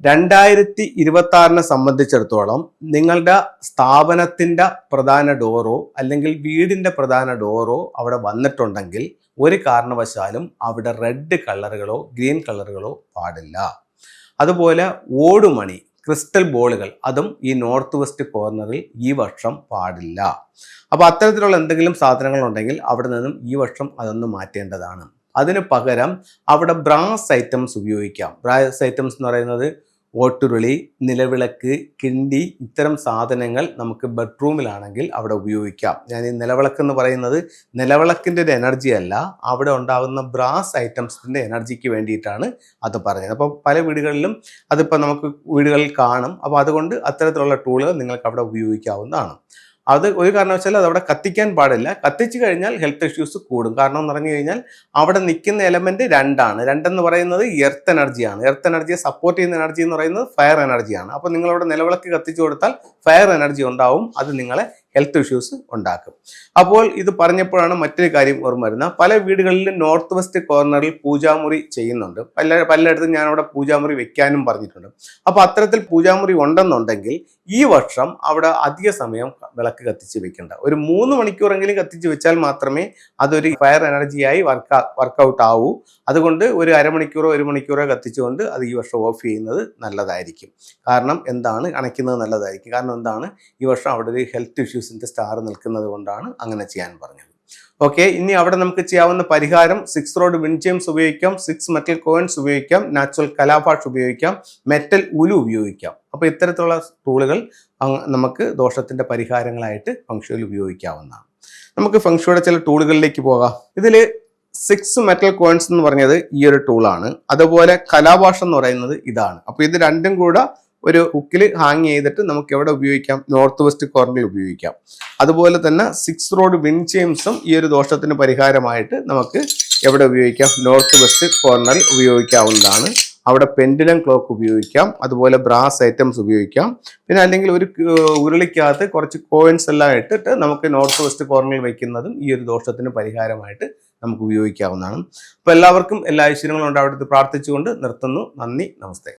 2026 സംബന്ധിച്ചിടത്തോളം നിങ്ങളുടെ സ്ഥാപനത്തിൻ്റെ പ്രധാന ഡോറോ അല്ലെങ്കിൽ വീടിൻ്റെ പ്രധാന ഡോറോ അവിടെ വന്നിട്ടുണ്ടെങ്കിൽ ഒരു കാരണവശാലും അവിടെ റെഡ് കളറുകളോ ഗ്രീൻ കളറുകളോ പാടില്ല. അതുപോലെ ഓടുമണി ക്രിസ്റ്റൽ ബോളുകൾ അതും ഈ നോർത്ത് വെസ്റ്റ് കോർണറിൽ ഈ വർഷം പാടില്ല. അപ്പോൾ അത്തരത്തിലുള്ള എന്തെങ്കിലും സാധനങ്ങൾ ഉണ്ടെങ്കിൽ അവിടെ നിന്നും ഈ വർഷം അതൊന്ന് മാറ്റേണ്ടതാണ്. അതിന് പകരം അവിടെ ബ്രാസ് ഐറ്റംസ് ഉപയോഗിക്കാം. ബ്രാസ് ഐറ്റംസ് എന്ന് പറയുന്നത് ഓട്ടുരുളി, നിലവിളക്ക്, കിണ്ടി, ഇത്തരം സാധനങ്ങൾ നമുക്ക് ബെഡ്റൂമിലാണെങ്കിൽ അവിടെ ഉപയോഗിക്കാം. ഞാൻ ഈ നിലവിളക്ക് എന്ന് പറയുന്നത് നിലവിളക്കിൻ്റെ ഒരു എനർജി അല്ല, അവിടെ ഉണ്ടാകുന്ന ബ്രാസ് ഐറ്റംസിൻ്റെ എനർജിക്ക് വേണ്ടിയിട്ടാണ് അത് പറഞ്ഞത്. അപ്പോൾ പല വീടുകളിലും അതിപ്പോൾ നമുക്ക് വീടുകളിൽ കാണും. അപ്പോൾ അതുകൊണ്ട് അത്തരത്തിലുള്ള ടൂളുകൾ നിങ്ങൾക്ക് അവിടെ ഉപയോഗിക്കാവുന്നതാണ്. അത് ഒരു കാരണവശാലും അതവിടെ കത്തിക്കാൻ പാടില്ല. കത്തിച്ചു കഴിഞ്ഞാൽ ഹെൽത്ത് ഇഷ്യൂസ് കൂടും. കാരണം എന്ന് പറഞ്ഞു കഴിഞ്ഞാൽ അവിടെ നിൽക്കുന്ന എലമെന്റ് രണ്ടെന്ന് പറയുന്നത് എർത്ത് എനർജിയാണ്. എർത്ത് എനർജിയെ സപ്പോർട്ട് ചെയ്യുന്ന എനർജി എന്ന് പറയുന്നത് ഫയർ എനർജിയാണ്. അപ്പോൾ നിങ്ങളവിടെ നിലവിളക്ക് കത്തിച്ചു കൊടുത്താൽ ഫയർ എനർജി ഉണ്ടാവും, അത് നിങ്ങളെ ഹെൽത്ത് ഇഷ്യൂസ് ഉണ്ടാക്കും. അപ്പോൾ ഇത് പറഞ്ഞപ്പോഴാണ് മറ്റൊരു കാര്യം ഓർമ്മ വരുന്നത്. പല വീടുകളിലും നോർത്ത് വെസ്റ്റ് കോർണറിൽ പൂജാമുറി ചെയ്യുന്നുണ്ട്. പലയിടത്തും ഞാൻ അവിടെ പൂജാമുറി വെക്കാനും പറഞ്ഞിട്ടുണ്ട്. അപ്പോൾ അത്തരത്തിൽ പൂജാമുറി ഉണ്ടെന്നുണ്ടെങ്കിൽ ഈ വർഷം അവിടെ അധിക സമയം വിളക്ക് കത്തിച്ച് വെക്കേണ്ട. ഒരു 3 മണിക്കൂറെങ്കിലും കത്തിച്ച് വെച്ചാൽ മാത്രമേ അതൊരു ഫയർ എനർജിയായി വർക്കൗട്ട് ആവൂ. അതുകൊണ്ട് ഒരു അരമണിക്കൂറോ 1 മണിക്കൂറോ കത്തിച്ചുകൊണ്ട് അത് ഈ വർഷം ഓഫ് ചെയ്യുന്നത് നല്ലതായിരിക്കും. കാരണം എന്താണ്, അണയ്ക്കുന്നത് നല്ലതായിരിക്കും. കാരണം എന്താണ്, ഈ വർഷം അവിടെ ഒരു ഹെൽത്ത് ഇഷ്യൂസിന്റെ സ്റ്റാർ നിൽക്കുന്നത് കൊണ്ടാണ് അങ്ങനെ ചെയ്യാൻ പറഞ്ഞത്. ഓക്കെ, ഇനി അവിടെ നമുക്ക് ചെയ്യാവുന്ന പരിഹാരം 6 റോഡ് വിൻഡ് ചെയിംസ് ഉപയോഗിക്കാം, 6 മെറ്റൽ കോയിൻസ് ഉപയോഗിക്കാം, നാച്ചുറൽ കലാഭാഷ് ഉപയോഗിക്കാം, മെറ്റൽ ഉലു ഉപയോഗിക്കാം. അപ്പോൾ ഇത്തരത്തിലുള്ള ടൂളുകൾ നമുക്ക് ദോഷത്തിന്റെ പരിഹാരങ്ങളായിട്ട് ഫംഗ്ഷനിൽ ഉപയോഗിക്കാവുന്നതാണ്. നമുക്ക് ഫംഗ്ഷയുടെ ചില ടൂളുകളിലേക്ക് പോകാം. ഇതിൽ 6 മെറ്റൽ കോയിൻസ് എന്ന് പറഞ്ഞത് ഈ ഒരു ടൂളാണ്. അതുപോലെ കലാഭാഷ എന്ന് പറയുന്നത് ഇതാണ്. അപ്പോൾ ഇത് രണ്ടും കൂടെ ഒരു ഹുക്കിൽ ഹാങ് ചെയ്തിട്ട് നമുക്ക് എവിടെ ഉപയോഗിക്കാം, നോർത്ത് വെസ്റ്റ് കോർണറിൽ ഉപയോഗിക്കാം. അതുപോലെ തന്നെ 6 റോഡ് വിൻഡ് ചെയിംസും ഈ ഒരു ദോഷത്തിന് പരിഹാരമായിട്ട് നമുക്ക് എവിടെ ഉപയോഗിക്കാം, നോർത്ത് വെസ്റ്റ് കോർണറിൽ ഉപയോഗിക്കാവുന്നതാണ്. അവിടെ പെൻഡുലം ക്ലോക്ക് ഉപയോഗിക്കാം, അതുപോലെ ബ്രാസ് ഐറ്റംസ് ഉപയോഗിക്കാം. പിന്നെ അല്ലെങ്കിൽ ഒരു ഉരുളിക്കകത്ത് കുറച്ച് കോയിൻസ് എല്ലാം ഇട്ടിട്ട് നമുക്ക് നോർത്ത് വെസ്റ്റ് കോർണറിൽ വയ്ക്കുന്നതും ഈ ഒരു ദോഷത്തിന് പരിഹാരമായിട്ട് നമുക്ക് ഉപയോഗിക്കാവുന്നതാണ്. അപ്പോൾ എല്ലാവർക്കും എല്ലാ ഐശ്വര്യങ്ങളും ഉണ്ടാവട്ടെ പ്രാർത്ഥിച്ചുകൊണ്ട് നിർത്തുന്നു. നന്ദി, നമസ്തേ.